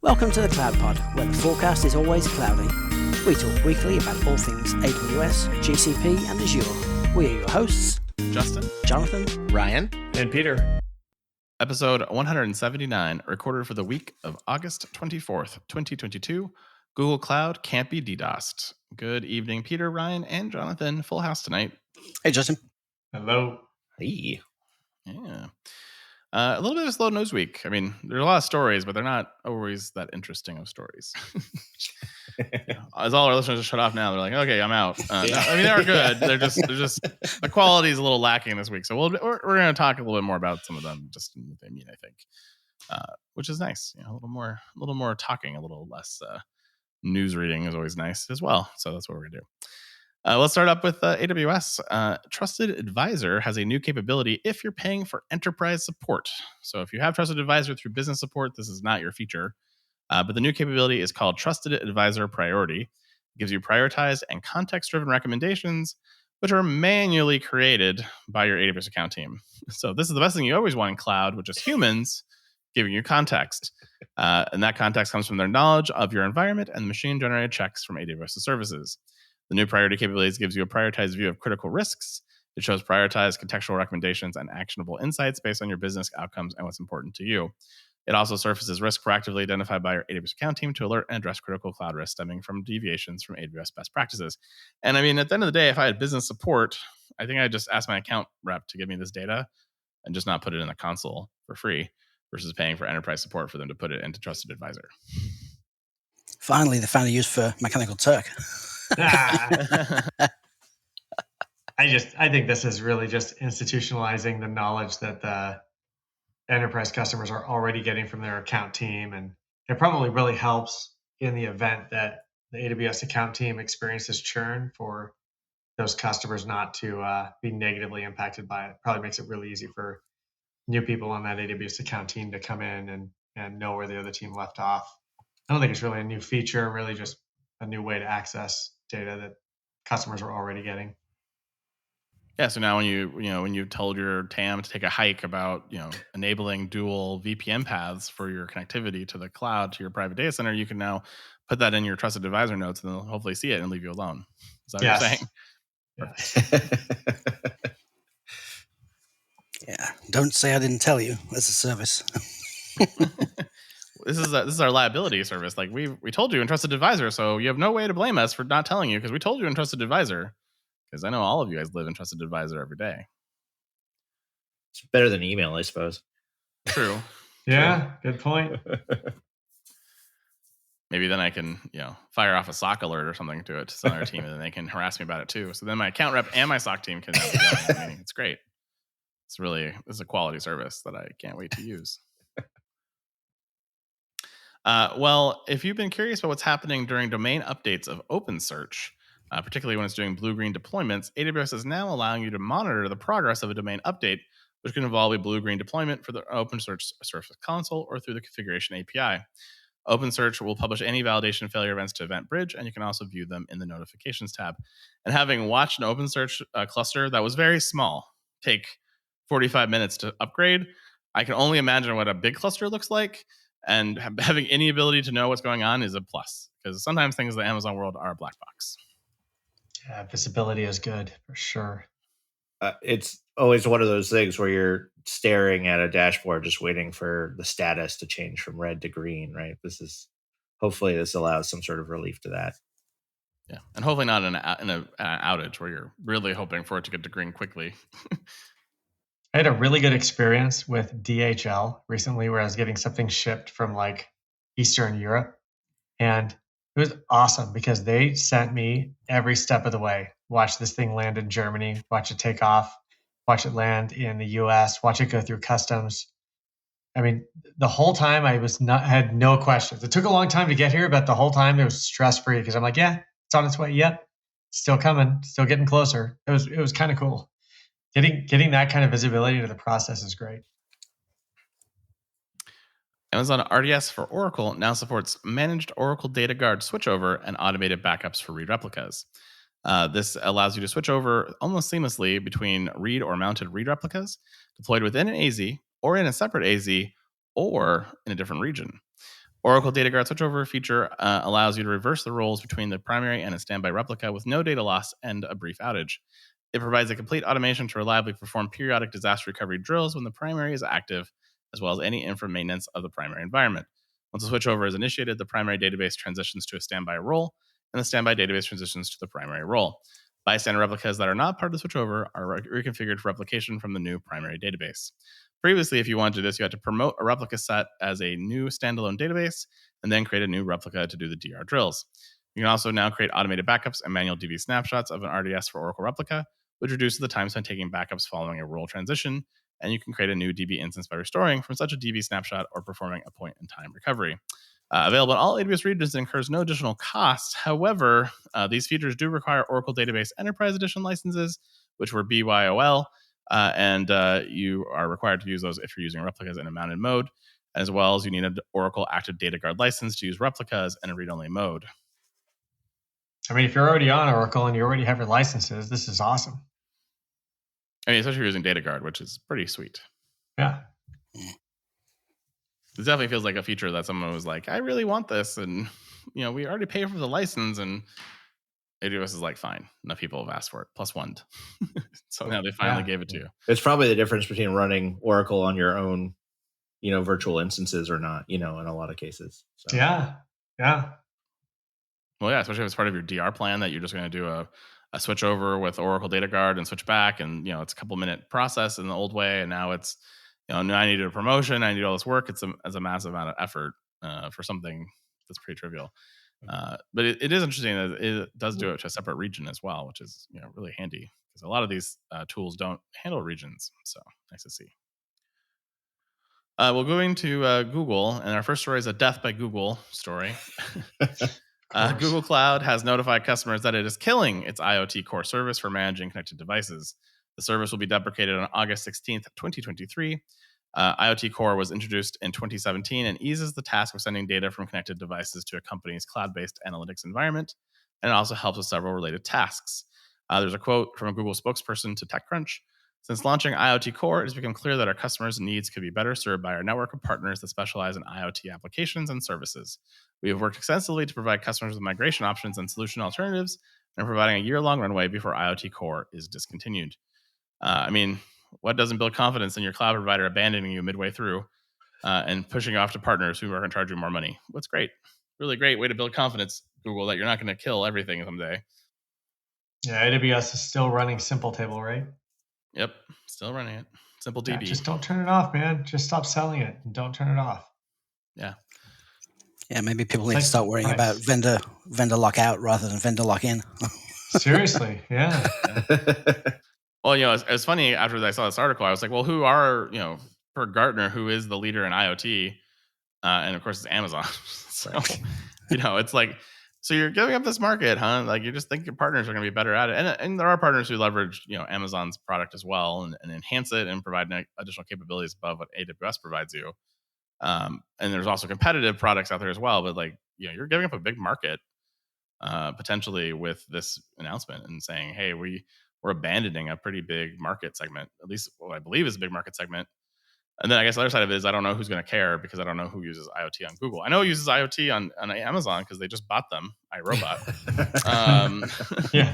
Welcome to the Cloud Pod, where the forecast is always cloudy. We talk weekly about all things AWS, GCP, and Azure. We are your hosts, Justin, Jonathan, Ryan, and Peter. Episode 179, recorded for the week of August 24th, 2022. Google Cloud can't be DDoS'd. Good evening, Peter, Ryan, and Jonathan. Full house tonight. Hey, Justin. Hello. Hey. Yeah. A little bit of a slow news week. I mean, there's a lot of stories, but they're not always that interesting of stories. As all our listeners just shut off now, they're like, "Okay, I'm out." No, I mean, they're good. They're just the quality is a little lacking this week. So we're going to talk a little bit more about some of them, just in what they mean, I think, which is nice. You know, a little more talking, a little less news reading is always nice as well. So that's what we're gonna do. Let's start up with AWS. Trusted Advisor has a new capability if you're paying for enterprise support. So if you have Trusted Advisor through business support, this is not your feature. But the new capability is called Trusted Advisor Priority. It gives you prioritized and context-driven recommendations, which are manually created by your AWS account team. So this is the best thing you always want in cloud, which is humans giving you context. And that context comes from their knowledge of your environment and machine-generated checks from AWS services. The new priority capabilities gives you a prioritized view of critical risks. It shows prioritized contextual recommendations and actionable insights based on your business outcomes and what's important to you. It also surfaces risk proactively identified by your AWS account team to alert and address critical cloud risks stemming from deviations from AWS best practices. And I mean, at the end of the day, if I had business support, I think I'd just ask my account rep to give me this data and just not put it in the console for free versus paying for enterprise support for them to put it into Trusted Advisor. Finally, they found a use for Mechanical Turk. I think this is really just institutionalizing the knowledge that the enterprise customers are already getting from their account team. And it probably really helps in the event that the AWS account team experiences churn for those customers not to be negatively impacted by it. Probably makes it really easy for new people on that AWS account team to come in and know where the other team left off. I don't think it's really a new feature, really just a new way to access data that customers are already getting. Yeah, so now when you told your TAM to take a hike about, enabling dual VPN paths for your connectivity to the cloud, to your private data center, you can now put that in your Trusted Advisor notes and they'll hopefully see it and leave you alone. Is that what you're saying? Yes. Yeah, don't say I didn't tell you. That's a service. This is our liability service. Like we told you in Trusted Advisor, so you have no way to blame us for not telling you because we told you in Trusted Advisor. Because I know all of you guys live in Trusted Advisor every day. It's better than email, I suppose. True. Yeah, good point. Maybe then I can, fire off a SOC alert or something to it to some other team, and then they can harass me about it too. So then my account rep and my SOC team can have the going meeting. It's great. It's a quality service that I can't wait to use. Well, if you've been curious about what's happening during domain updates of OpenSearch, particularly when it's doing blue-green deployments, AWS is now allowing you to monitor the progress of a domain update, which can involve a blue-green deployment for the OpenSearch Surface Console or through the configuration API. OpenSearch will publish any validation failure events to EventBridge, and you can also view them in the Notifications tab. And having watched an OpenSearch cluster that was very small take 45 minutes to upgrade, I can only imagine what a big cluster looks like. And having any ability to know what's going on is a plus, because sometimes things in the Amazon world are a black box. Yeah, visibility is good for sure. It's always one of those things where you're staring at a dashboard just waiting for the status to change from red to green, right? Hopefully this allows some sort of relief to that. Yeah, and hopefully not in an outage where you're really hoping for it to get to green quickly. I had a really good experience with DHL recently where I was getting something shipped from like Eastern Europe. And it was awesome because they sent me every step of the way. Watch this thing land in Germany, watch it take off, watch it land in the US, watch it go through customs. I mean, the whole time had no questions. It took a long time to get here, but the whole time it was stress-free because I'm like, yeah, it's on its way. Yep, still coming, still getting closer. It was kind of cool. Getting that kind of visibility to the process is great. Amazon RDS for Oracle now supports managed Oracle Data Guard switchover and automated backups for read replicas. This allows you to switch over almost seamlessly between read or mounted read replicas deployed within an AZ or in a separate AZ or in a different region. Oracle Data Guard switchover feature allows you to reverse the roles between the primary and a standby replica with no data loss and a brief outage. It provides a complete automation to reliably perform periodic disaster recovery drills when the primary is active, as well as any infra maintenance of the primary environment. Once the switchover is initiated, the primary database transitions to a standby role, and the standby database transitions to the primary role. Bystander replicas that are not part of the switchover are reconfigured for replication from the new primary database. Previously, if you wanted to do this, you had to promote a replica set as a new standalone database and then create a new replica to do the DR drills. You can also now create automated backups and manual DB snapshots of an RDS for Oracle Replica, which reduces the time spent taking backups following a role transition, and you can create a new DB instance by restoring from such a DB snapshot or performing a point-in-time recovery. Available in all AWS regions, it incurs no additional costs. However, these features do require Oracle Database Enterprise Edition licenses, which were BYOL, and you are required to use those if you're using replicas in a mounted mode, as well as you need an Oracle Active Data Guard license to use replicas in a read-only mode. I mean, if you're already on Oracle and you already have your licenses, this is awesome. I mean, especially if you're using Data Guard, which is pretty sweet. Yeah. It definitely feels like a feature that someone was like, I really want this. And, we already pay for the license. And AWS is like, fine. Enough people have asked for it. +1. So now they finally gave it to you. It's probably the difference between running Oracle on your own, virtual instances or not, in a lot of cases. So. Yeah. Well, yeah, especially if it's part of your DR plan that you're just going to do a switch over with Oracle Data Guard and switch back. And, it's a couple minute process in the old way. And now it's, now I needed a promotion. I need all this work. It's a massive amount of effort for something that's pretty trivial. But it is interesting that it does do it to a separate region as well, which is really handy because a lot of these tools don't handle regions. So nice to see. We'll go into Google, and our first story is a death by Google story. Google Cloud has notified customers that it is killing its IoT Core service for managing connected devices. The service will be deprecated on August 16th, 2023. IoT Core was introduced in 2017 and eases the task of sending data from connected devices to a company's cloud-based analytics environment, and it also helps with several related tasks. There's a quote from a Google spokesperson to TechCrunch. Since launching IoT Core, it has become clear that our customers' needs could be better served by our network of partners that specialize in IoT applications and services. We have worked extensively to provide customers with migration options and solution alternatives, and are providing a year-long runway before IoT Core is discontinued. What doesn't build confidence in your cloud provider abandoning you midway through and pushing you off to partners who are going to charge you more money? What's great? Really great way to build confidence, Google, that you're not going to kill everything someday. Yeah, AWS is still running Simple Table, right? Yep, still running it. Simple DB. Just don't turn it off, man. Just stop selling it and don't turn it off. Yeah. Yeah, maybe people need to start worrying about vendor lockout rather than vendor lock in. Seriously, yeah. Well, it's funny after I saw this article, I was like, well, who are, per Gartner, who is the leader in IoT? And of course, it's Amazon. So, it's like, so you're giving up this market, huh? Like you just think your partners are going to be better at it. And there are partners who leverage, Amazon's product as well and enhance it and provide additional capabilities above what AWS provides you. And there's also competitive products out there as well. But you're giving up a big market potentially with this announcement and saying, hey, we're abandoning a pretty big market segment, at least what I believe is a big market segment. And then I guess the other side of it is I don't know who's going to care because I don't know who uses IoT on Google. I know who uses IoT on Amazon because they just bought them, iRobot.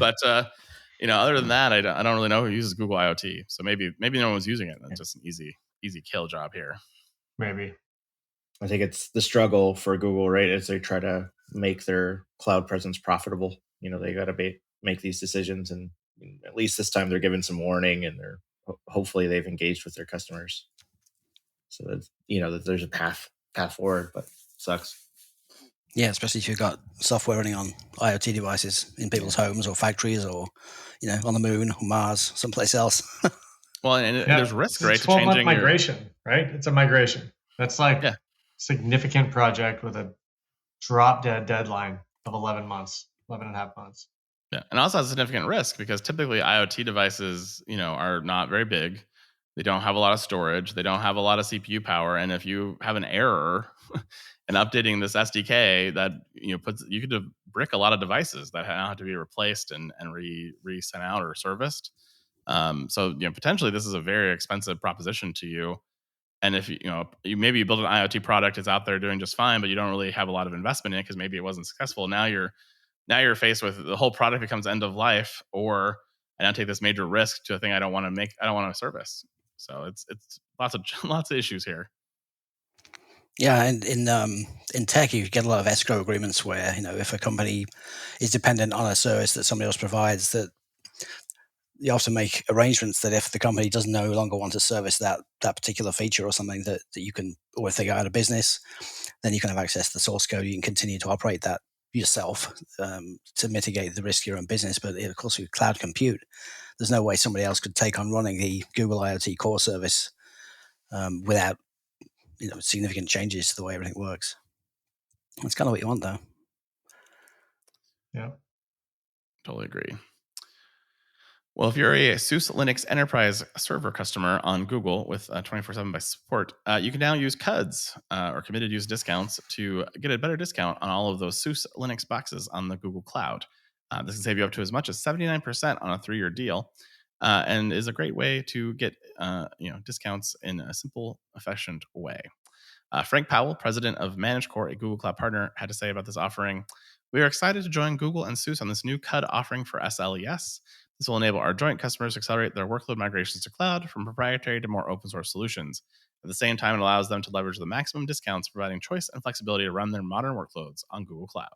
But other than that, I don't really know who uses Google IoT. So maybe no one's using it. It's just an easy kill job here. Maybe. I think it's the struggle for Google, right? As they try to make their cloud presence profitable. They got to make these decisions, and at least this time they're given some warning, and hopefully they've engaged with their customers, so that that there's a path forward. But it sucks. Yeah, especially if you've got software running on IoT devices in people's homes or factories, or on the moon or Mars, someplace else. Well, and there's risk, right? It's a 12-month migration, right? It's a migration. That's a significant project with a drop-dead deadline of 11 and a half months. Yeah, and also has significant risk because typically IoT devices, are not very big. They don't have a lot of storage. They don't have a lot of CPU power. And if you have an error in updating this SDK, that you could brick a lot of devices that now have to be replaced and re-sent out or serviced. So potentially this is a very expensive proposition to you. And if maybe you build an IoT product, it's out there doing just fine, but you don't really have a lot of investment in it because maybe it wasn't successful. Now you're faced with the whole product becomes end of life, or I now take this major risk to a thing I don't want to service. So it's lots of issues here. Yeah, and in tech, you get a lot of escrow agreements where if a company is dependent on a service that somebody else provides, that you often make arrangements that if the company does no longer want to service that particular feature or something that you can, or if they go out of business, then you can have access to the source code. You can continue to operate that yourself to mitigate the risk of your own business. But of course, with cloud compute, there's no way somebody else could take on running the Google IoT Core service without significant changes to the way everything works. That's kind of what you want, though. Yeah, totally agree. Well, if you're a SUSE Linux Enterprise Server customer on Google with 24/7 by support, you can now use CUDs or committed use discounts to get a better discount on all of those SUSE Linux boxes on the Google Cloud. This can save you up to as much as 79% on a 3-year deal, and is a great way to get discounts in a simple, efficient way. Frank Powell, president of Managed Core, a Google Cloud partner, had to say about this offering: "We are excited to join Google and SUSE on this new CUD offering for SLES. This will enable our joint customers to accelerate their workload migrations to cloud from proprietary to more open source solutions. At the same time, it allows them to leverage the maximum discounts, providing choice and flexibility to run their modern workloads on Google Cloud."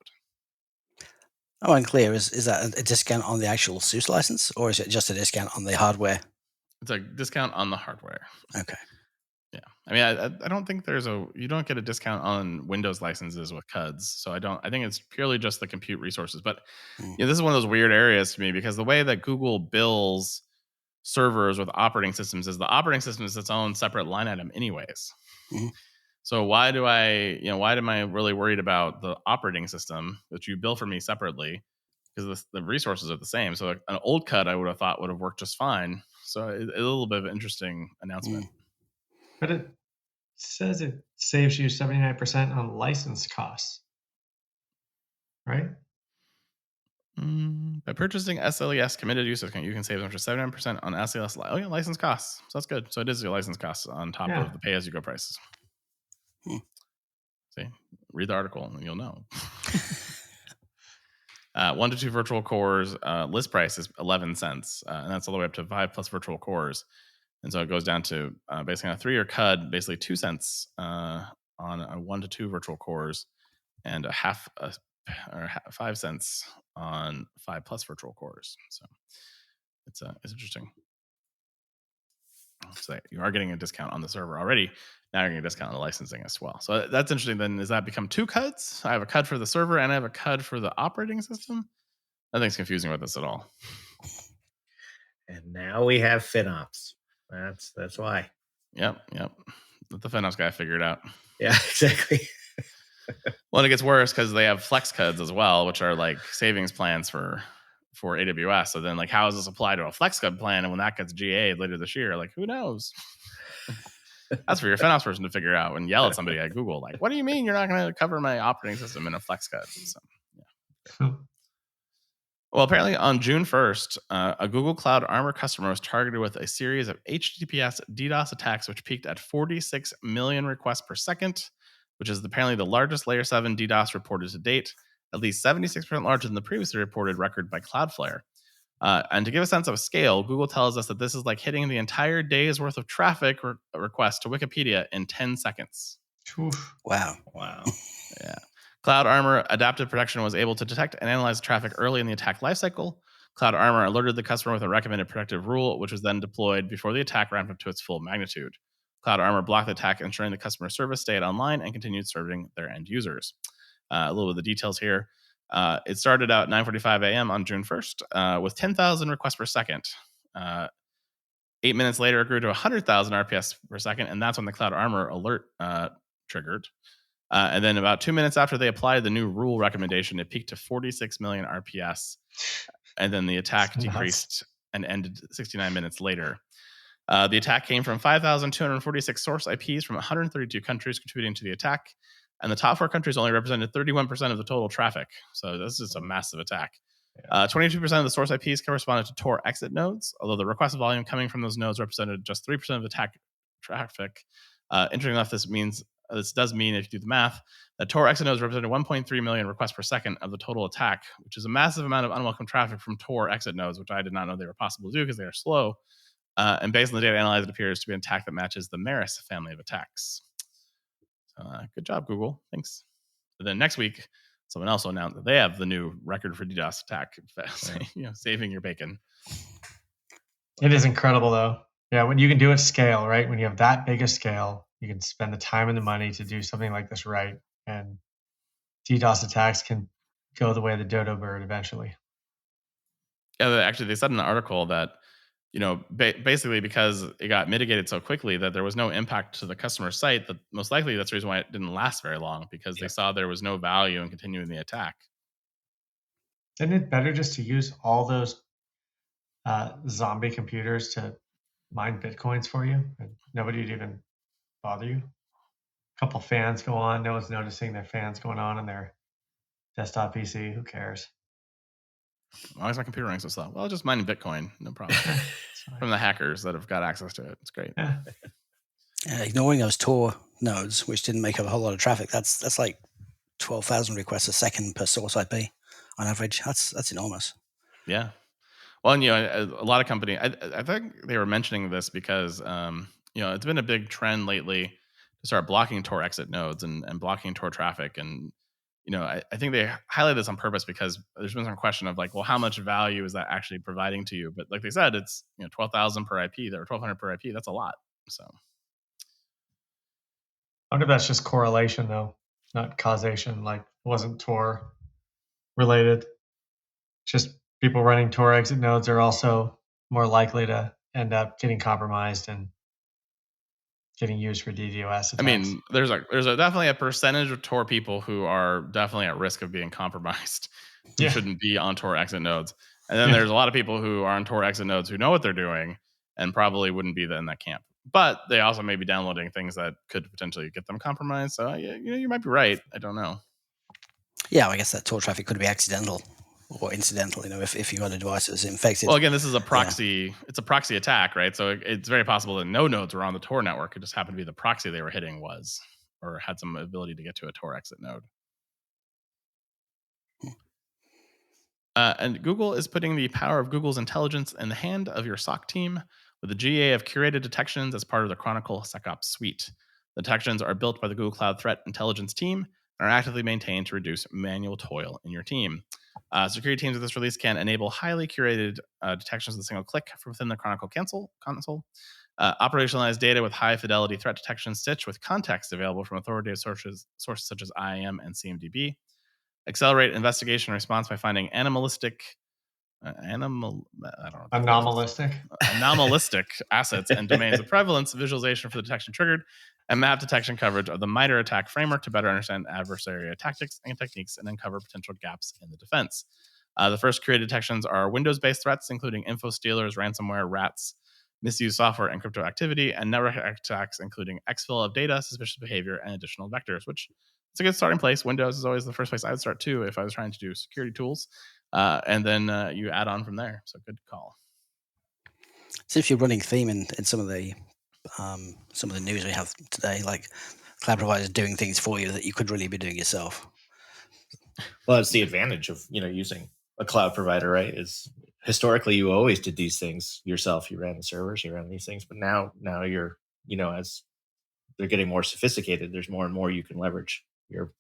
Oh, unclear. Is that a discount on the actual SUSE license, or is it just a discount on the hardware? It's a discount on the hardware. Okay. Yeah. I mean, I don't think you don't get a discount on Windows licenses with CUDs. So I think it's purely just the compute resources. But this is one of those weird areas to me, because the way that Google bills servers with operating systems is the operating system is its own separate line item anyways. Mm-hmm. So why am I really worried about the operating system that you bill for me separately? Because the resources are the same. So an old CUD I would have thought would have worked just fine. So a little bit of an interesting announcement. But it says it saves you 79% on license costs, right? By purchasing SLES committed use account, you can save them for 79% on SLES. License costs. So that's good. So it is your license costs on top of the pay-as-you-go prices. See, read the article and you'll know. 1 to 2 virtual cores list price is 11 cents, and that's all the way up to 5 plus virtual cores. And so it goes down to basically on a 3-year CUD, basically 2 cents on a 1 to 2 virtual cores, and a 5 cents on 5 plus virtual cores. So it's interesting. So you are getting a discount on the server already. Now you're getting a discount on the licensing as well. So that's interesting. Then does that become 2 CUDs? I have a CUD for the server and I have a CUD for the operating system. Nothing's confusing with this at all. And now we have FinOps. That's why. Yep. Let the FinOps guy figure it out. Yeah, exactly. Well, and it gets worse because they have Flex CUDs as well, which are like savings plans for AWS. So then, like, how does this apply to a Flex CUD plan? And when that gets GA'd later this year, like, who knows? That's for your FinOps person to figure out and yell at somebody at Google, like, what do you mean you're not going to cover my operating system in a Flex CUD? So, yeah. Well, apparently on June 1st, a Google Cloud Armor customer was targeted with a series of HTTPS DDoS attacks, which peaked at 46 million requests per second, which is apparently the largest Layer 7 DDoS reported to date, at least 76% larger than the previously reported record by Cloudflare. And to give a sense of scale, Google tells us that this is like hitting the entire day's worth of traffic requests to Wikipedia in 10 seconds. Wow. Yeah. Cloud Armor Adaptive Protection was able to detect and analyze traffic early in the attack lifecycle. Cloud Armor alerted the customer with a recommended protective rule, which was then deployed before the attack ramped up to its full magnitude. Cloud Armor blocked the attack, ensuring the customer service stayed online and continued serving their end users. A little bit of the details here. It started out 9:45 a.m. on June 1st with 10,000 requests per second. 8 minutes later, it grew to 100,000 RPS per second, and that's when the Cloud Armor alert triggered. And then about 2 minutes after they applied the new rule recommendation, it peaked to 46 million RPS. And then the attack decreased and ended 69 minutes later. The attack came from 5,246 source IPs from 132 countries contributing to the attack. And the top 4 countries only represented 31% of the total traffic. So this is a massive attack. 22% of the source IPs corresponded to Tor exit nodes, although the request volume coming from those nodes represented just 3% of attack traffic. Interesting enough, this does mean, if you do the math, that Tor exit nodes represented 1.3 million requests per second of the total attack, which is a massive amount of unwelcome traffic from Tor exit nodes, which I did not know they were possible to do because they are slow. And based on the data analyzed, it appears to be an attack that matches the Maris family of attacks. So, good job, Google. Thanks. And then next week, someone else will announce that they have the new record for DDoS attack, saving your bacon. It is incredible, though. Yeah, when you can do it scale, right? When you have that big a scale, you can spend the time and the money to do something like this right. And DDoS attacks can go the way of the dodo bird eventually. Yeah, actually, they said in the article that, basically because it got mitigated so quickly that there was no impact to the customer site, that most likely that's the reason why it didn't last very long, because they saw there was no value in continuing the attack. Isn't it better just to use all those zombie computers to mine Bitcoins for you and nobody would even bother you? A couple fans go on, no one's noticing their fans going on in their desktop PC. Who cares? Why is my computer running so slow? Well, just mining Bitcoin, no problem. From the hackers that have got access to it. It's great. Yeah. Ignoring those Tor nodes, which didn't make up a whole lot of traffic, that's like 12,000 requests a second per source IP on average. That's enormous. Yeah. Well, and, a lot of companies, I think they were mentioning this because, it's been a big trend lately to start blocking Tor exit nodes and blocking Tor traffic. And, I think they highlight this on purpose because there's been some question of like, well, how much value is that actually providing to you? But like they said, it's 12,000 per IP, or 1,200 per IP. That's a lot. So I wonder if that's just correlation though, not causation. Like it wasn't Tor related. Just people running Tor exit nodes are also more likely to end up getting compromised and getting used for DDoS attacks. I mean, there's definitely a percentage of Tor people who are definitely at risk of being compromised. Who shouldn't be on Tor exit nodes. And then there's a lot of people who are on Tor exit nodes who know what they're doing and probably wouldn't be in that camp. But they also may be downloading things that could potentially get them compromised. So you might be right. I don't know. Yeah, I guess that Tor traffic could be accidental or incidental, if you got a device that's infected. Well, again, this is a proxy. Yeah. It's a proxy attack, right? So it's very possible that no nodes were on the Tor network. It just happened to be the proxy they were hitting was, or had some ability to get to a Tor exit node. And Google is putting the power of Google's intelligence in the hand of your SOC team with a GA of curated detections as part of the Chronicle SecOps suite. The detections are built by the Google Cloud Threat Intelligence team and are actively maintained to reduce manual toil in your team. Security teams with this release can enable highly curated detections with a single click from within the Chronicle console. Operationalize data with high fidelity threat detection stitched with context available from authoritative sources such as IAM and CMDB. Accelerate investigation and response by finding anomalistic assets and domains of prevalence, visualization for the detection triggered, and map detection coverage of the MITRE ATT&CK framework to better understand adversary tactics and techniques and uncover potential gaps in the defense. The first curated detections are Windows-based threats, including info stealers, ransomware, rats, misuse software, and crypto activity, and network attacks, including exfil of data, suspicious behavior, and additional vectors, which is a good starting place. Windows is always the first place I would start, too, if I was trying to do security tools. And then you add on from there. So good call. Since you're running theme in some of the news we have today, like cloud providers doing things for you that you could really be doing yourself. Well, it's the advantage of using a cloud provider, right? Is historically you always did these things yourself. You ran the servers, you ran these things, but now you're as they're getting more sophisticated, there's more and more you can leverage your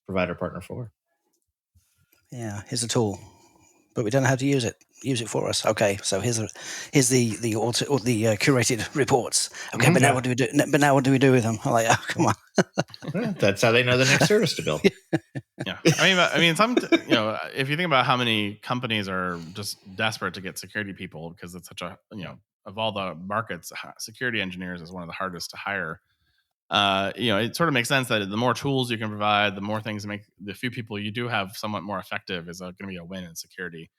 provider partner for. Yeah, here's a tool, but we don't know how to use it. Use it for us. Okay, so here's the curated reports. Okay, but now what do we do? But now what do we do with them? I'm like, oh, come on. That's how they know the next service to build. Yeah, I mean, some if you think about how many companies are just desperate to get security people because it's such a of all the markets, security engineers is one of the hardest to hire. It sort of makes sense that the more tools you can provide, the more things make the few people you do have somewhat more effective is going to be a win in security.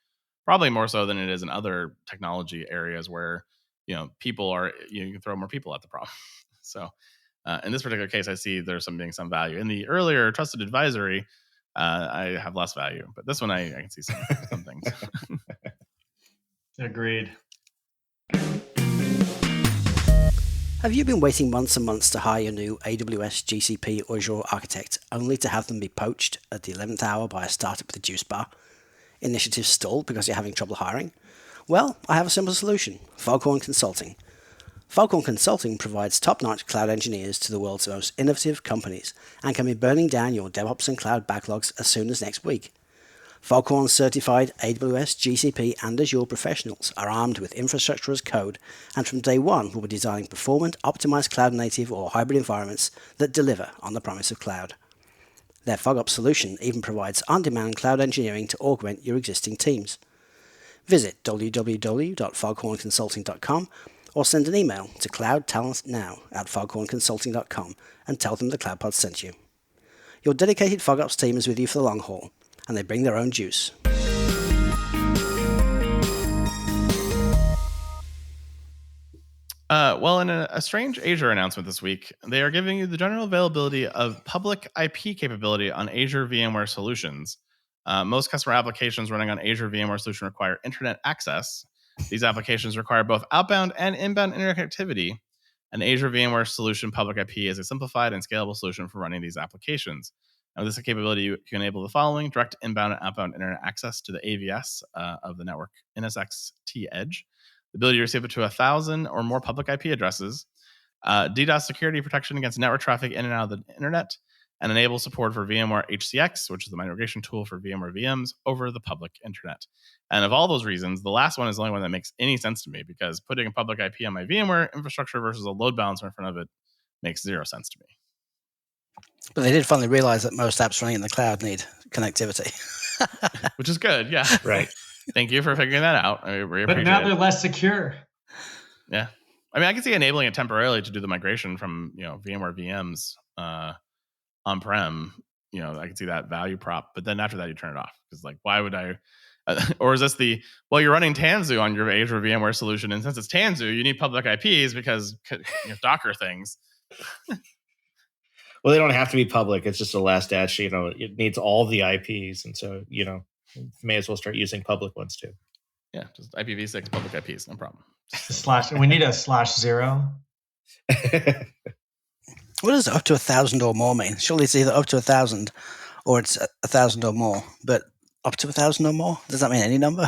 Probably more so than it is in other technology areas where, people are, you can throw more people at the problem. So in this particular case, I see there's being some value. In the earlier trusted advisory, I have less value, but this one I can see some things. Agreed. Have you been waiting months and months to hire your new AWS, GCP, or Azure architect, only to have them be poached at the 11th hour by a startup with a juice bar? Initiatives stalled because you're having trouble hiring? Well, I have a simple solution: Foghorn Consulting. Foghorn Consulting provides top-notch cloud engineers to the world's most innovative companies and can be burning down your DevOps and cloud backlogs as soon as next week. Foghorn certified AWS, GCP, and Azure professionals are armed with infrastructure as code, and from day one will be designing performant, optimized cloud-native or hybrid environments that deliver on the promise of cloud. Their FogOps solution even provides on-demand cloud engineering to augment your existing teams. Visit www.foghornconsulting.com or send an email to cloudtalentnow@foghornconsulting.com and tell them the CloudPod sent you. Your dedicated FogOps team is with you for the long haul, and they bring their own juice. Well, in a strange Azure announcement this week, they are giving you the general availability of public IP capability on Azure VMware Solutions. Most customer applications running on Azure VMware Solution require internet access. These applications require both outbound and inbound internet connectivity. And Azure VMware Solution Public IP is a simplified and scalable solution for running these applications. Now, with this capability, you can enable the following: direct inbound and outbound internet access to the AVS of the network NSX-T Edge, the ability to receive up to 1,000 or more public IP addresses, DDoS security protection against network traffic in and out of the internet, and enable support for VMware HCX, which is the migration tool for VMware VMs over the public internet. And of all those reasons, the last one is the only one that makes any sense to me, because putting a public IP on my VMware infrastructure versus a load balancer in front of it makes zero sense to me. But they did finally realize that most apps running in the cloud need connectivity. Which is good, yeah. Right. Thank you for figuring that out. I really But appreciate now it. they're less secure. Yeah. I mean, I can see enabling it temporarily to do the migration from, VMware VMs on-prem. I can see that value prop, but then after that you turn it off, because why would I? Or is this you're running Tanzu on your Azure VMware solution, and since it's Tanzu, you need public IPs because Docker things. Well, they don't have to be public. It's just a last dash. It needs all the IPs, and so may as well start using public ones too. Yeah, just IPv6 public IPs, no problem. We need a /0. What does up to 1,000 or more mean? Surely it's either up to 1,000 or it's 1,000 or more. But up to 1,000 or more? Does that mean any number?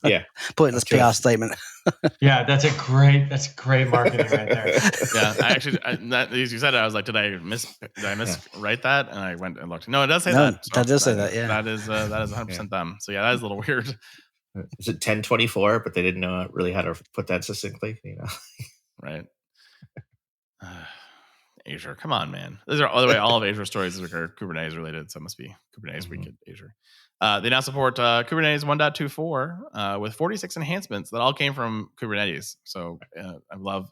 Yeah, pointless PR statement. Yeah, that's great marketing right there. Yeah, as you said it, I was like, did I miswrite that? And I went and looked. No, it does say that. So that does say that. Yeah, that is 100% them. So yeah, that is a little weird. Is it 1024? But they didn't know really how to put that succinctly. Right. Azure, come on, man. These are all of Azure stories are Kubernetes related, so it must be Kubernetes week at Azure. They now support Kubernetes 1.24 with 46 enhancements that all came from Kubernetes. So I love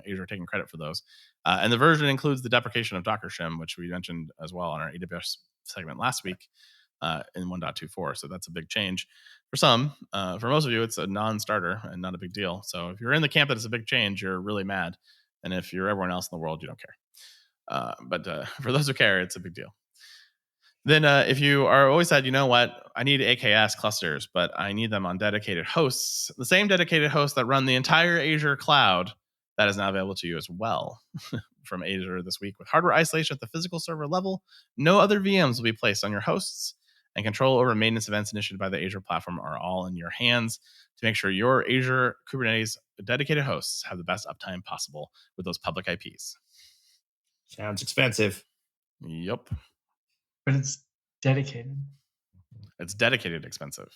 Azure taking credit for those. And the version includes the deprecation of Docker shim, which we mentioned as well on our AWS segment last week in 1.24. So that's a big change for some. For most of you, it's a non-starter and not a big deal. So if you're in the camp that it's a big change, you're really mad. And if you're everyone else in the world, you don't care. But for those who care, it's a big deal. Then if you are always said, you know what, I need AKS clusters, but I need them on dedicated hosts, the same dedicated hosts that run the entire Azure cloud, that is now available to you as well from Azure this week. With hardware isolation at the physical server level, no other VMs will be placed on your hosts, and control over maintenance events initiated by the Azure platform are all in your hands to make sure your Azure Kubernetes dedicated hosts have the best uptime possible with those public IPs. Sounds expensive. Yep. But it's dedicated. It's dedicated expensive.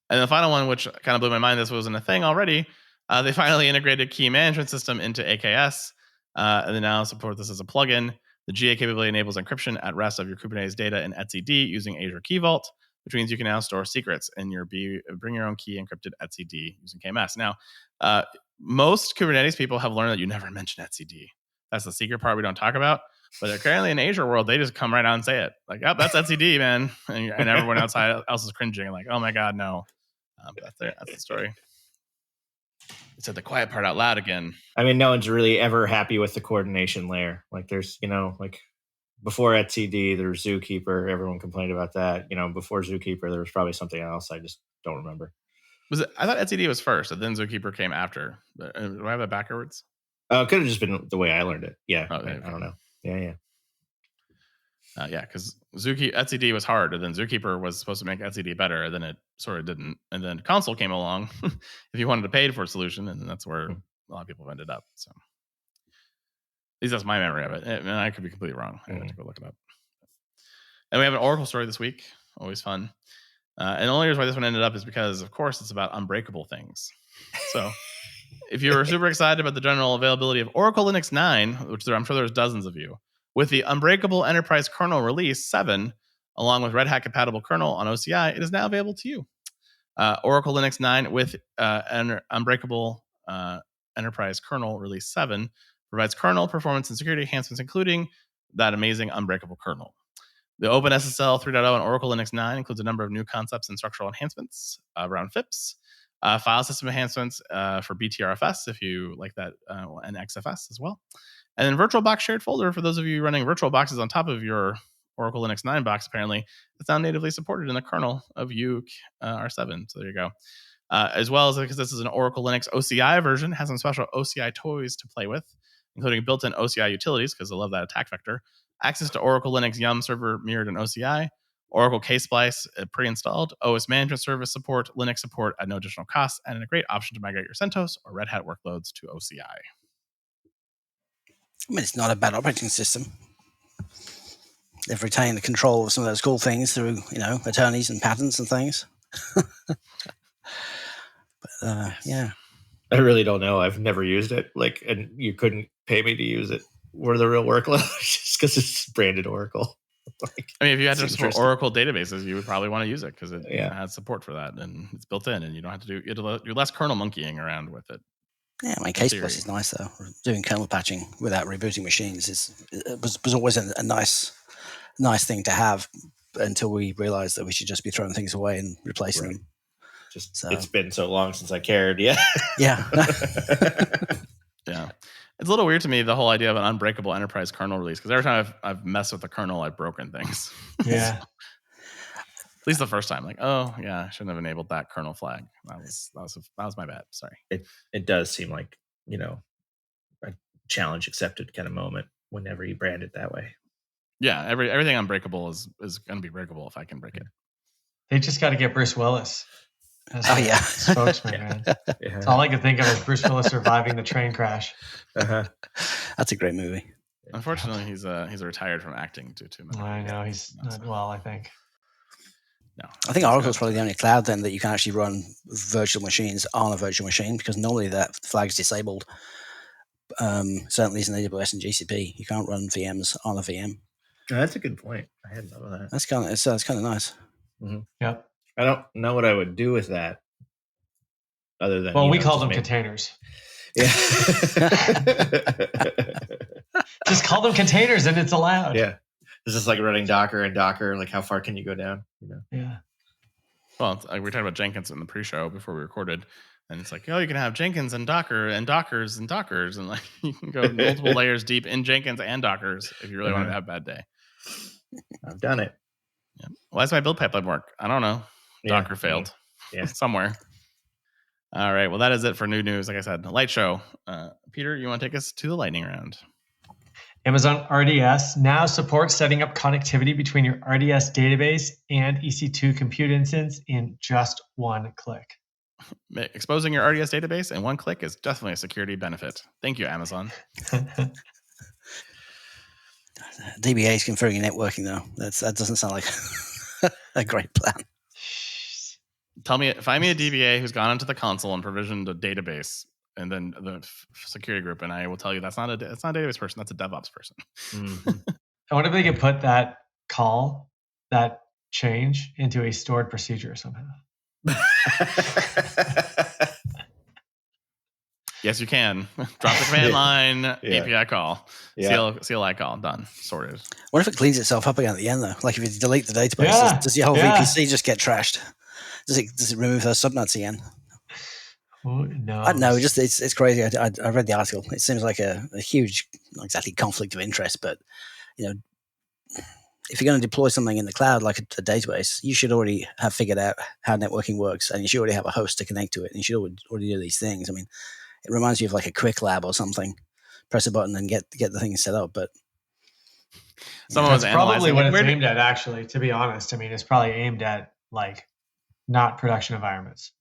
And the final one, which kind of blew my mind, this wasn't a thing already, they finally integrated key management system into AKS, and they now support this as a plugin. The GA capability enables encryption at rest of your Kubernetes data in etcd using Azure Key Vault, which means you can now store secrets in your bring your own key encrypted etcd using KMS. Now, most Kubernetes people have learned that you never mention etcd. That's the secret part we don't talk about. But apparently in Azure world, they just come right out and say it. Like, oh, that's etcd, man. And everyone outside else is cringing. Like, oh my God, no. But that's the story. It said the quiet part out loud again. I mean, no one's really ever happy with the coordination layer. Like there's, before etcd, there's Zookeeper. Everyone complained about that. Before Zookeeper, there was probably something else. I just don't remember. Was it? I thought etcd was first, and then Zookeeper came after. Do I have that backwards? It could have just been the way I learned it. Yeah, Okay. I don't know. Yeah. Yeah, because etcd was hard, and then Zookeeper was supposed to make etcd better, and then it sort of didn't. And then Console came along if you wanted a paid for solution, and that's where a lot of people have ended up. So at least that's my memory of it. And I could be completely wrong. I have to go look it up. And we have an Oracle story this week. Always fun. And the only reason why this one ended up is because, of course, it's about unbreakable things. So if you're super excited about the general availability of Oracle Linux 9, which I'm sure there's dozens of you, with the Unbreakable Enterprise Kernel Release 7, along with Red Hat compatible kernel on OCI, it is now available to you. Oracle Linux 9 with Unbreakable Enterprise Kernel Release 7 provides kernel performance and security enhancements, including that amazing Unbreakable kernel. The OpenSSL 3.0 on Oracle Linux 9 includes a number of new concepts and structural enhancements around FIPS, file system enhancements for BTRFS, if you like that, and XFS as well. And then VirtualBox shared folder for those of you running VirtualBoxes on top of your Oracle Linux 9 box, apparently, it's now natively supported in the kernel of UR7. So there you go. As well as because this is an Oracle Linux OCI version, has some special OCI toys to play with, including built-in OCI utilities, because I love that attack vector, access to Oracle Linux Yum server mirrored in OCI, Oracle Ksplice pre-installed, OS management service support, Linux support at no additional cost, and a great option to migrate your CentOS or Red Hat workloads to OCI. I mean, it's not a bad operating system. They've retained the control of some of those cool things through, attorneys and patents and things. But yeah. I really don't know. I've never used it. And you couldn't pay me to use it for the real workload just because it's branded Oracle. If you had to support Oracle databases, you would probably want to use it because it has support for that, and it's built in, and you don't have to do less kernel monkeying around with it. Yeah, Ksplice is nice though. Doing kernel patching without rebooting machines was always a nice thing to have until we realized that we should just be throwing things away and replacing them. It's been so long since I cared. Yeah. Yeah. Yeah. It's a little weird to me, the whole idea of an unbreakable enterprise kernel release, because every time I've messed with the kernel, I've broken things. Yeah. At least the first time, I shouldn't have enabled that kernel flag. That was my bad. Sorry. It does seem like, a challenge accepted kind of moment whenever you brand it that way. Yeah, everything unbreakable is going to be breakable if I can break it. They just got to get Bruce Willis as spokesman, man. That's all I could think of is Bruce Willis surviving the train crash. That's a great movie. Unfortunately, he's retired from acting due to. I know he's not well. I think. No, I think Oracle's probably the only cloud then that you can actually run virtual machines on a virtual machine, because normally that flag is disabled. Certainly isn't AWS and GCP. You can't run VMs on a VM. Oh, that's a good point. I hadn't thought of that. That's kind of nice. Mm-hmm. Yep. I don't know what I would do with that, other than we call them containers. Yeah. Just call them containers, and it's allowed. Yeah. It's just like running Docker and Docker. Like, how far can you go down? Yeah. Well, we were talking about Jenkins in the pre-show before we recorded, and it's like, you can have Jenkins and Docker and Dockers and Dockers, and like you can go multiple layers deep in Jenkins and Dockers if you really want to have a bad day. I've done it. Yeah. Why does my build pipeline work? I don't know. Docker failed. Yeah. Somewhere. All right. Well, that is it for new news. Like I said, the light show. Peter, you want to take us to the lightning round? Amazon RDS now supports setting up connectivity between your RDS database and EC2 compute instance in just one click. Exposing your RDS database in one click is definitely a security benefit. Thank you, Amazon. DBA is configuring networking, though. That doesn't sound like a great plan. Find me a DBA who's gone into the console and provisioned a database, and then the security group, and I will tell you that's not a database person. That's a DevOps person. Mm-hmm. I wonder if they could put that change into a stored procedure somehow. Yes, you can. Drop the command line, API call, CLI call, done, sorted. What if it cleans itself up again at the end, though? Like if you delete the database, does your whole VPC just get trashed? Does it remove those subnets again? No. I don't know. It's crazy. I read the article. It seems like a huge, not exactly conflict of interest, but if you're going to deploy something in the cloud like a database, you should already have figured out how networking works, and you should already have a host to connect to it, and you should already do these things. I mean, it reminds you of like a quick lab or something. Press a button and get the thing set up. But someone was probably analyzing what it's aimed at. Actually, to be honest, I mean, it's probably aimed at like not production environments.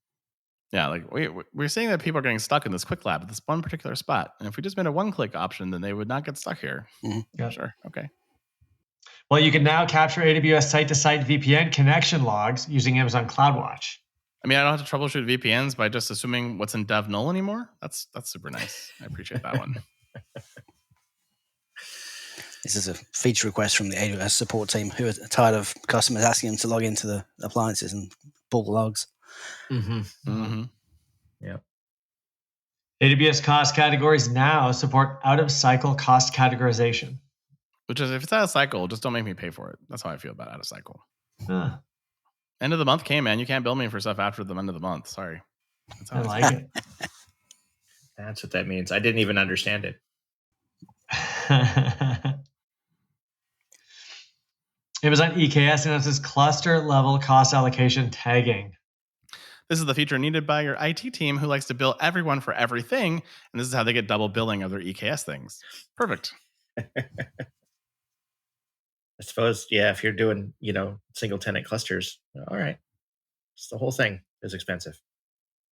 Yeah, like we're seeing that people are getting stuck in this quick lab at this one particular spot, and if we just made a one-click option, then they would not get stuck here. Mm-hmm. Yeah, sure, okay. Well, you can now capture AWS site-to-site VPN connection logs using Amazon CloudWatch. I mean, I don't have to troubleshoot VPNs by just assuming what's in dev null anymore. That's super nice. I appreciate that one. This is a feature request from the AWS support team who are tired of customers asking them to log into the appliances and pull the logs. Yep. AWS cost categories now support out-of-cycle cost categorization. Which is, if it's out of cycle, just don't make me pay for it. That's how I feel about out of cycle. Huh. End of the month came, man. You can't bill me for stuff after the end of the month. Sorry. That's how I like it. That's what that means. I didn't even understand it. Amazon EKS announces cluster-level cost allocation tagging. This is the feature needed by your IT team who likes to bill everyone for everything, and this is how they get double billing of their EKS things. Perfect. I suppose, yeah, if you're doing, single tenant clusters, all right. It's the whole thing is expensive.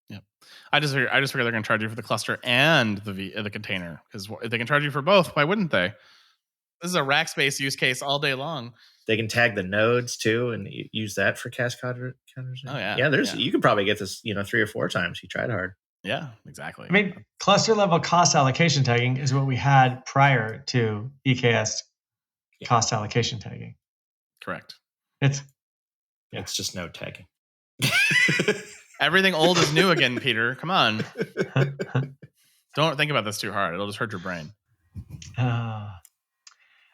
Yep. I just figure they're going to charge you for the cluster and the container, because if they can charge you for both, why wouldn't they? This is a Rackspace use case all day long. They can tag the nodes too and use that for cascade counters. Oh yeah. Yeah, you could probably get this, 3 or 4 times. You tried hard. Yeah, exactly. I mean, cluster level cost allocation tagging is what we had prior to EKS cost allocation tagging. Correct. It's just node tagging. Everything old is new again, Peter. Come on. Don't think about this too hard. It'll just hurt your brain.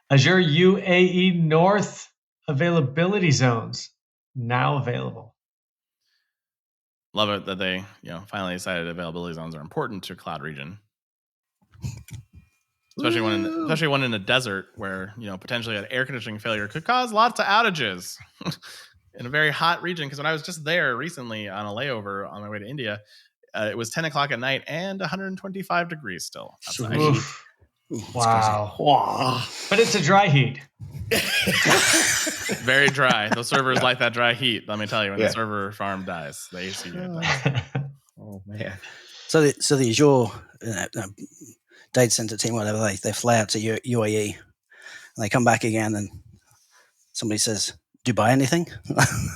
Azure UAE North availability zones now available. Love it that they, finally decided availability zones are important to a cloud region. Especially one in a desert where, potentially an air conditioning failure could cause lots of outages in a very hot region. Because when I was just there recently on a layover on my way to India, it was 10 o'clock at night and 125 degrees still outside. Wow. But it's a dry heat. Very dry. Those servers like that dry heat. Let me tell you, when the server farm dies, the AC unit dies. Oh man. So the Azure data center team, whatever, they fly out to UAE and they come back again, and somebody says, "Do you buy anything?"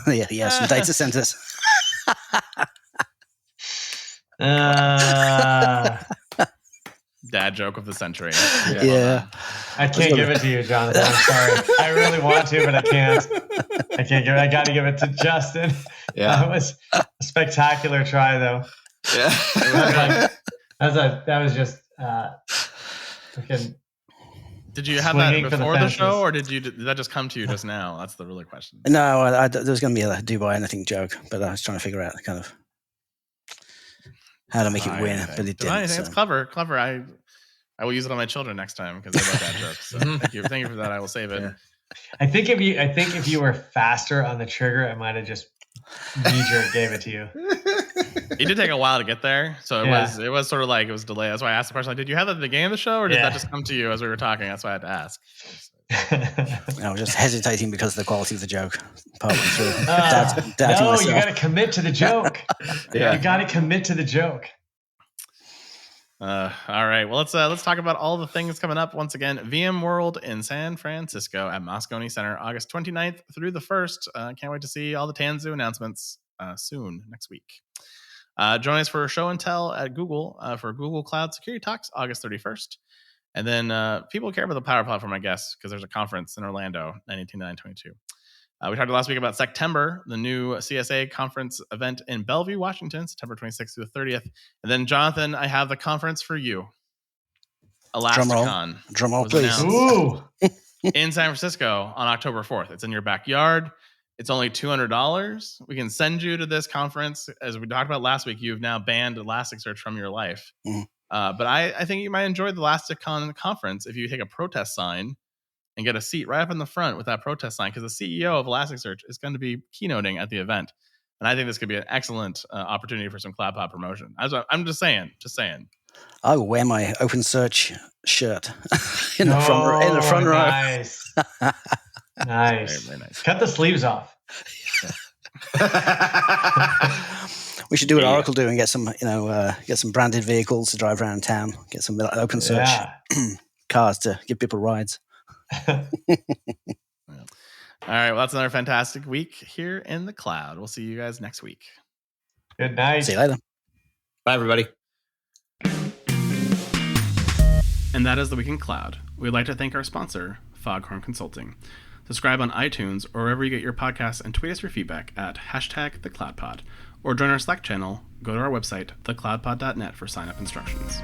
yeah, some data centers. Dad joke of the century. Yeah. I can't give it to you, Jonathan. I'm sorry. I really want to, but I can't. I got to give it to Justin. Yeah. That was a spectacular try, though. Yeah. That was just freaking. Did you have that before the show, or did that just come to you just now? That's the real question. No, there was going to be a "do buy anything" joke, but I was trying to figure out kind of how to make it win, but it didn't. It's clever. I will use it on my children next time because they love that joke. So thank you for that. I will save it. Yeah. I think if you were faster on the trigger, I might have just knee-jerk gave it to you. It did take a while to get there, so it was sort of like it was delayed. That's why I asked the question: like, did you have that at the beginning of the show, or did that just come to you as we were talking? That's why I had to ask. I was just hesitating because of the quality of the joke. Partly through no, you got to commit to the joke. You got to commit to the joke. All right. Well, let's talk about all the things coming up. Once again, VMworld in San Francisco at Moscone Center, August 29th through the 1st. Can't wait to see all the Tanzu announcements soon next week. Join us for a show and tell at Google for Google Cloud Security Talks, August 31st. And then people care about the Power Platform, I guess, because there's a conference in Orlando, 9/18-9/22. We talked last week about September, the new CSA conference event in Bellevue, Washington, September 26th through the 30th. And then, Jonathan, I have the conference for you. ElastiCon. Drum roll, please. Ooh. In San Francisco on October 4th. It's in your backyard. It's only $200. We can send you to this conference. As we talked about last week, you've now banned Elasticsearch from your life. Mm-hmm. But I think you might enjoy the ElastiCon conference if you take a protest sign and get a seat right up in the front with that protest sign, because the CEO of Elasticsearch is going to be keynoting at the event. And I think this could be an excellent opportunity for some CloudPod promotion. I'm just saying. I will wear my OpenSearch shirt in the front row. Nice. Nice. Very, very nice. Cut the sleeves off. We should do what Oracle do and get some, get some branded vehicles to drive around town. Get some OpenSearch cars to give people rides. All right. Well, that's another fantastic week here in the cloud. We'll see you guys next week. Good night. See you later. Bye, everybody. And that is the Week in Cloud. We'd like to thank our sponsor, Foghorn Consulting. Subscribe on iTunes or wherever you get your podcasts, and tweet us your feedback at #TheCloudPod. Or join our Slack channel. Go to our website, thecloudpod.net, for sign-up instructions.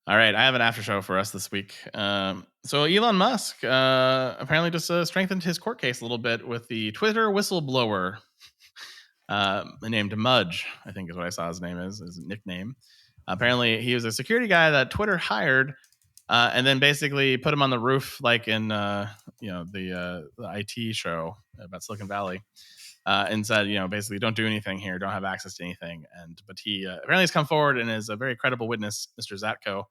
All right, I have an after show for us this week. So Elon Musk apparently just strengthened his court case a little bit with the Twitter whistleblower named Mudge, I think is what I saw his name is, his nickname. Apparently, he was a security guy that Twitter hired, and then basically put him on the roof, like in the IT show about Silicon Valley, and said, basically don't do anything here, don't have access to anything. But he apparently has come forward and is a very credible witness, Mr. Zatko,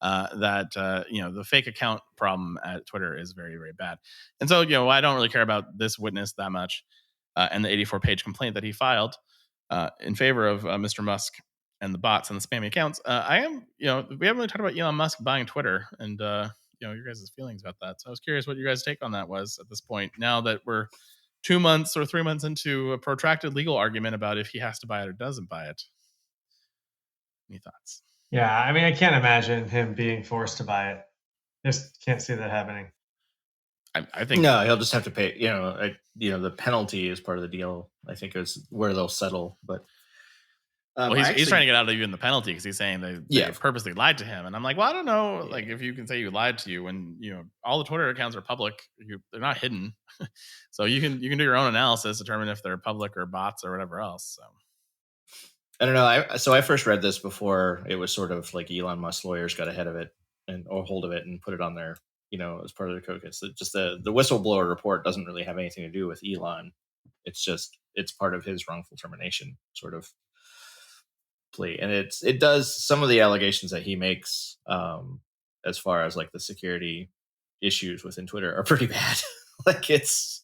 that the fake account problem at Twitter is very, very bad. And so I don't really care about this witness that much, and the 84-page complaint that he filed in favor of Mr. Musk and the bots and the spammy accounts. We haven't really talked about Elon Musk buying Twitter and your guys' feelings about that. So I was curious what your guys' take on that was at this point, now that we're 2 months or 3 months into a protracted legal argument about if he has to buy it or doesn't buy it. Any thoughts? Yeah, I mean, I can't imagine him being forced to buy it. Just can't see that happening. I think no, he'll just have to pay. The penalty is part of the deal. I think is where they'll settle. But he's trying to get out of even the penalty, because he's saying they purposely lied to him. And I'm like, well, I don't know. Like, if you can say you lied to you when all the Twitter accounts are public, they're not hidden. So you can do your own analysis, determine if they're public or bots or whatever else. So I don't know. I first read this before it was sort of like Elon Musk lawyers got ahead of it or hold of it and put it on their, as part of their code case. Just the whistleblower report doesn't really have anything to do with Elon. It's part of his wrongful termination sort of plea. And it does, some of the allegations that he makes as far as like the security issues within Twitter are pretty bad. Like it's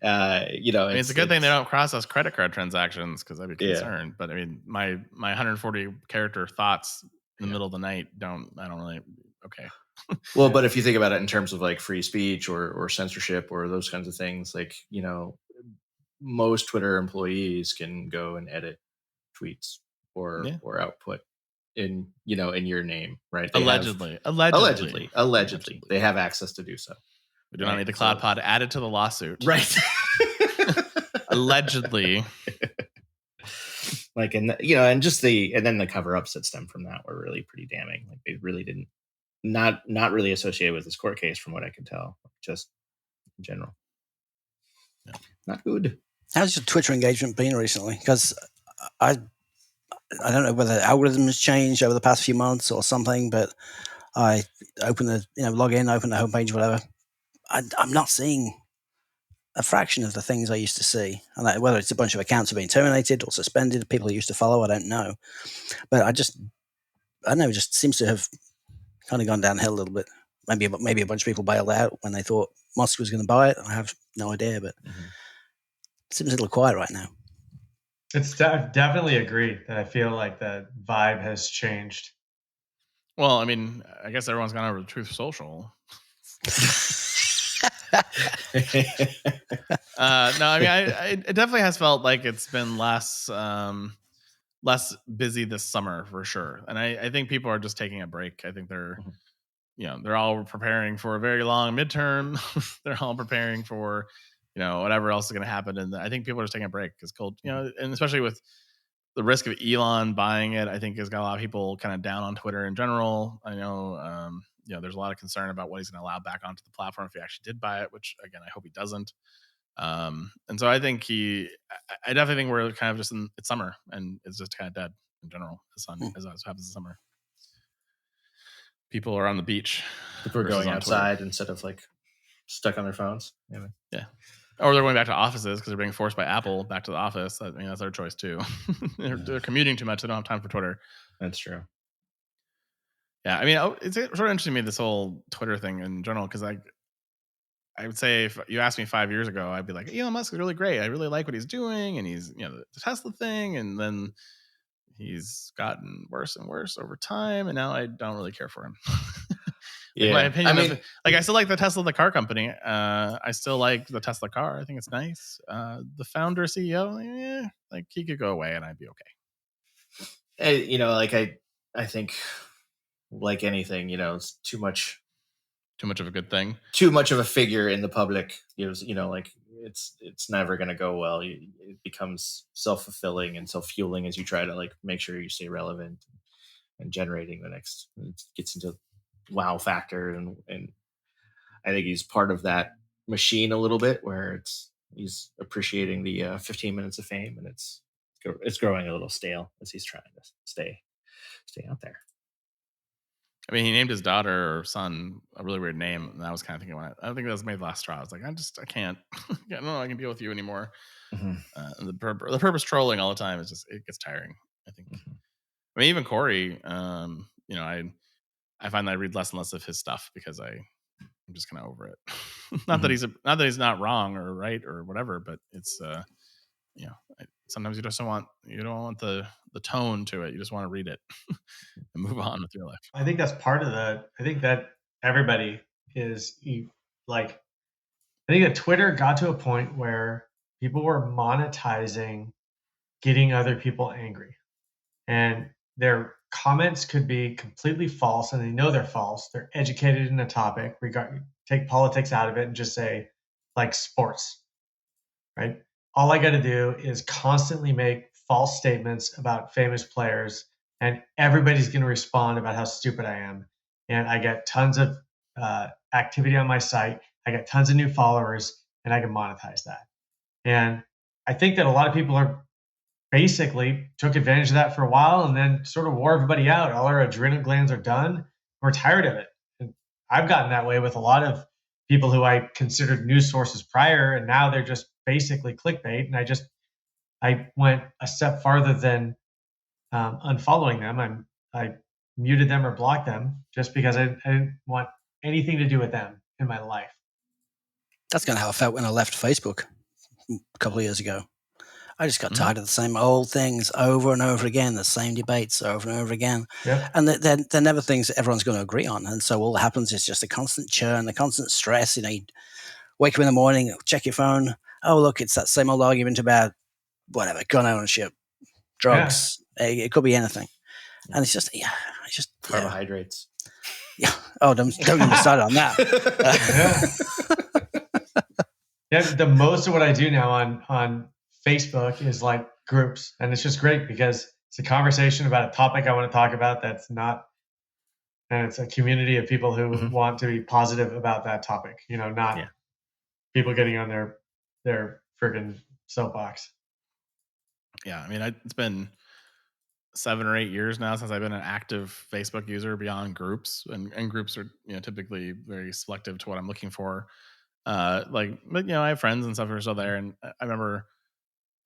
it's a good thing they don't process credit card transactions, because I'd be concerned. But I mean, my 140 character thoughts in the middle of the night okay. Well, but if you think about it in terms of like free speech or censorship or those kinds of things, like, most Twitter employees can go and edit tweets or output in your name, right? Allegedly, they have access to do so. We do not need the CloudPod added to the lawsuit, right? Allegedly. Like, and then the cover-ups that stem from that were really pretty damning. Like, they really didn't, not really associated with this court case, from what I can tell, just in general. Yeah. Not good. How's your Twitter engagement been recently? Because I don't know whether algorithms changed over the past few months or something, but I open the log in, open the homepage, whatever. I'm not seeing a fraction of the things I used to see, and whether it's a bunch of accounts are being terminated or suspended, people I used to follow, I don't know. But I don't know, it just seems to have kind of gone downhill a little bit. Maybe a bunch of people bailed out when they thought Musk was going to buy it. I have no idea, but it seems a little quiet right now. I definitely agree that I feel like the vibe has changed. Well, I mean, I guess everyone's gone over to Truth Social. No, I mean, it definitely has felt like it's been less busy this summer for sure, and I think people are just taking a break. I think they're they're all preparing for a very long midterm. They're all preparing for whatever else is going to happen, and I think people are just taking a break because and especially with the risk of Elon buying it, I think has got a lot of people kind of down on Twitter in general. I know there's a lot of concern about what he's going to allow back onto the platform if he actually did buy it, which again, I hope he doesn't. And so I think I definitely think we're kind of just it's summer and it's just kind of dead in general. The sun, as happens in summer. People are on the beach. People are going outside instead of like stuck on their phones. Yeah. Or they're going back to offices because they're being forced by Apple back to the office. I mean, that's their choice too. They're commuting too much. They don't have time for Twitter. That's true. Yeah. I mean, it's sort of interesting to me, this whole Twitter thing in general, because I would say if you asked me 5 years ago, I'd be like, Elon Musk is really great. I really like what he's doing. And he's, the Tesla thing. And then he's gotten worse and worse over time. And now I don't really care for him. My opinion, I still like the Tesla, the car company. I still like the Tesla car. I think it's nice. The founder, CEO, he could go away and I'd be okay. I think like anything, it's too much of a good thing. Too much of a figure in the public, it's never going to go well. It becomes self-fulfilling and self-fueling as you try to make sure you stay relevant and generating the next. It gets into wow factor, and I think he's part of that machine a little bit, where he's appreciating the 15 minutes of fame, and it's growing a little stale as he's trying to stay out there. I mean, he named his daughter or son a really weird name, and I was kind of thinking, I think that was maybe the last straw. I was like, I can't. I don't know I can deal with you anymore. Mm-hmm. The purpose trolling all the time is just, it gets tiring, I think. Mm-hmm. I mean, even Corey, I find that I read less and less of his stuff because I'm just kind of over it. Not mm-hmm. that he's not wrong or right or whatever, but it's sometimes you don't want the tone to it. You just want to read it and move on with your life. I think that's part of I think that everybody is I think that Twitter got to a point where people were monetizing getting other people angry, and their comments could be completely false, and they know they're false. They're educated in a topic. Take politics out of it and just say sports, right? All I got to do is constantly make false statements about famous players, and everybody's going to respond about how stupid I am. And I get tons of activity on my site. I get tons of new followers, and I can monetize that. And I think that a lot of people are basically took advantage of that for a while and then sort of wore everybody out. All our adrenal glands are done. We're tired of it. And I've gotten that way with a lot of people who I considered news sources prior, and now they're just basically clickbait. And I went a step farther than unfollowing them. I muted them or blocked them just because I didn't want anything to do with them in my life. That's kind of how I felt when I left Facebook a couple of years ago. I just got tired of the same old things over and over again, the same debates over and over again. Yep. And they're never things that everyone's going to agree on. And so all that happens is just a constant churn, a constant stress. You wake up in the morning, check your phone. Oh, look, it's that same old argument about whatever, gun ownership, drugs. Yeah. It could be anything. And it's just carbohydrates. Yeah. Oh, don't get me started on that. The most of what I do now on Facebook is groups, and it's just great because it's a conversation about a topic I want to talk about and it's a community of people who want to be positive about that topic, not people getting on their friggin' soapbox. Yeah, I mean, it's been 7 or 8 years now since I've been an active Facebook user beyond groups, and groups are typically very selective to what I'm looking for. But I have friends and stuff who are still there, and I remember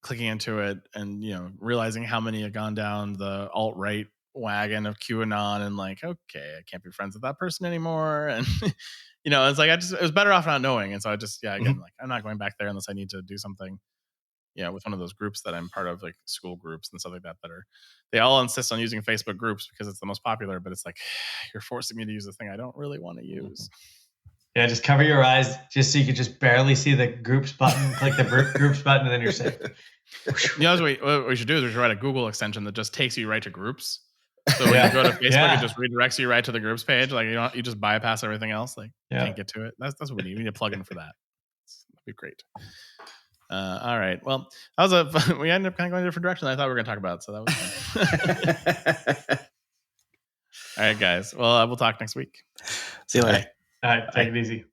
clicking into it and realizing how many had gone down the alt-right wagon of QAnon, and okay, I can't be friends with that person anymore, and it's it was better off not knowing. And so I just I'm not going back there unless I need to do something with one of those groups that I'm part of, like school groups and stuff like that they all insist on using Facebook groups because it's the most popular, but it's you're forcing me to use the thing I don't really want to use. Yeah, just cover your eyes just so you can just barely see the groups button. Click the groups button, and then you're safe. What we should do is we should write a Google extension that just takes you right to groups. So when you go to Facebook, it just redirects you right to the groups page. You just bypass everything else. Can't get to it. That's what we need. We need a plugin for that. That'd be great. All right. Well, that was we ended up kind of going in a different direction than I thought we were going to talk about. So that was fun. All right, guys. Well, we'll talk next week. See you later. All right. Take it easy.